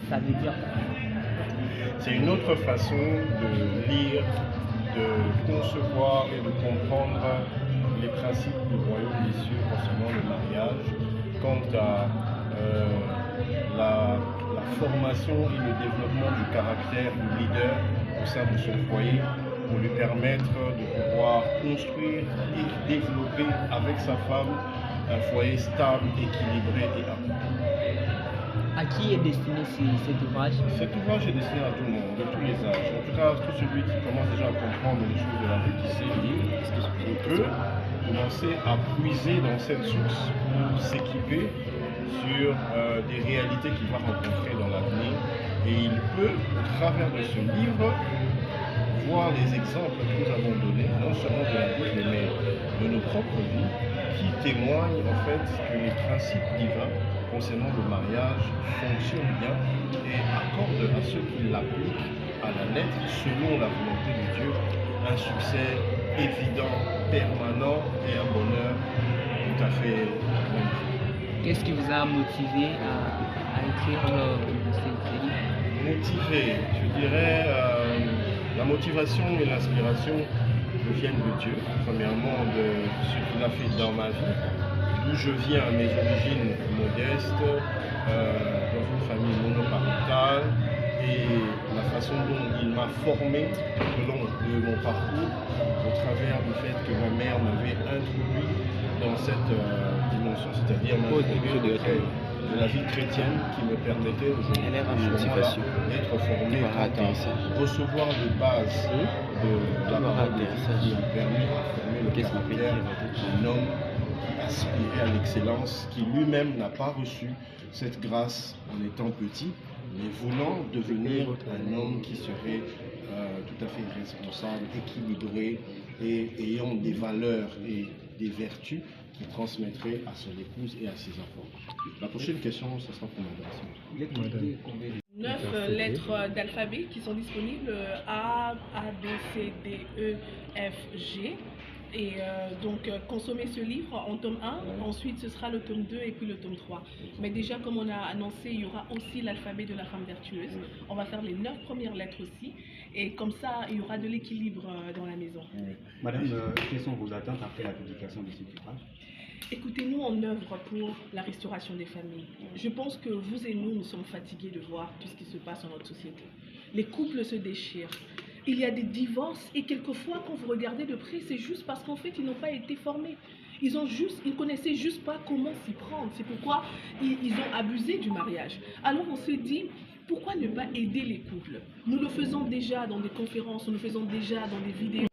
ça veut dire quoi? C'est une autre façon de lire, de concevoir et de comprendre les principes du royaume des cieux concernant le mariage, quant à la formation et le développement du caractère du leader au sein de son foyer, pour lui permettre de pouvoir construire et développer avec sa femme un foyer stable, équilibré et accompli. À qui est destiné cet ouvrage? Cet ouvrage est destiné à tout le monde, de tous les âges. En tout cas, tout celui qui commence déjà à comprendre les choses de la vie, qui sait lire, peut commencer à puiser dans cette source pour s'équiper sur des réalités qu'il va rencontrer dans l'avenir. Et il peut, au travers de ce livre, voir les exemples que nous avons donnés, non seulement de la Bible, mais de nos propres vies, qui témoignent en fait que les principes divins concernant le mariage fonctionnent bien et accordent à ceux qui l'appliquent à la lettre, selon la volonté de Dieu, un succès évident, permanent et un bonheur tout à fait magnifique. Qu'est-ce qui vous a motivé à écrire ce livre? Motivé, je dirais, la motivation et l'inspiration me viennent de Dieu, premièrement de ce qu'il a fait dans ma vie, d'où je viens, mes origines modestes, dans une famille monoparentale, et la façon dont il m'a formé tout au long de mon parcours, au travers du fait que ma mère m'avait introduit dans cette dimension, c'est-à-dire m'introduire de la vie chrétienne, qui me permettait aujourd'hui d'être formé, à recevoir les bases de la parole de Dieu, qui ont permis à former le caractère d'un homme qui aspirait à l'excellence, qui lui-même n'a pas reçu cette grâce en étant petit, mais voulant devenir un homme qui serait tout à fait responsable, équilibré et ayant des valeurs et des vertus qui transmettrait à son épouse et à ses enfants. La prochaine question, ce sera pour madame. 9 lettres d'alphabet qui sont disponibles: A, B, C, D, E, F, G. Et donc consommer ce livre en tome 1, ensuite ce sera le tome 2 et puis le tome 3. Mais déjà, comme on a annoncé, il y aura aussi l'alphabet de la femme vertueuse. On va faire les 9 premières lettres aussi, et comme ça il y aura de l'équilibre dans la maison. Madame, quelles sont vos attentes après la publication de cet ouvrage? Écoutez, nous on œuvre pour la restauration des familles. Je pense que vous et nous sommes fatigués de voir tout ce qui se passe dans notre société. Les couples se déchirent. Il y a des divorces et quelquefois quand vous regardez de près, c'est juste parce qu'en fait ils n'ont pas été formés. Ils connaissaient juste pas comment s'y prendre. C'est pourquoi ils ont abusé du mariage. Alors on se dit, pourquoi ne pas aider les couples? Nous le faisons déjà dans des conférences, nous le faisons déjà dans des vidéos.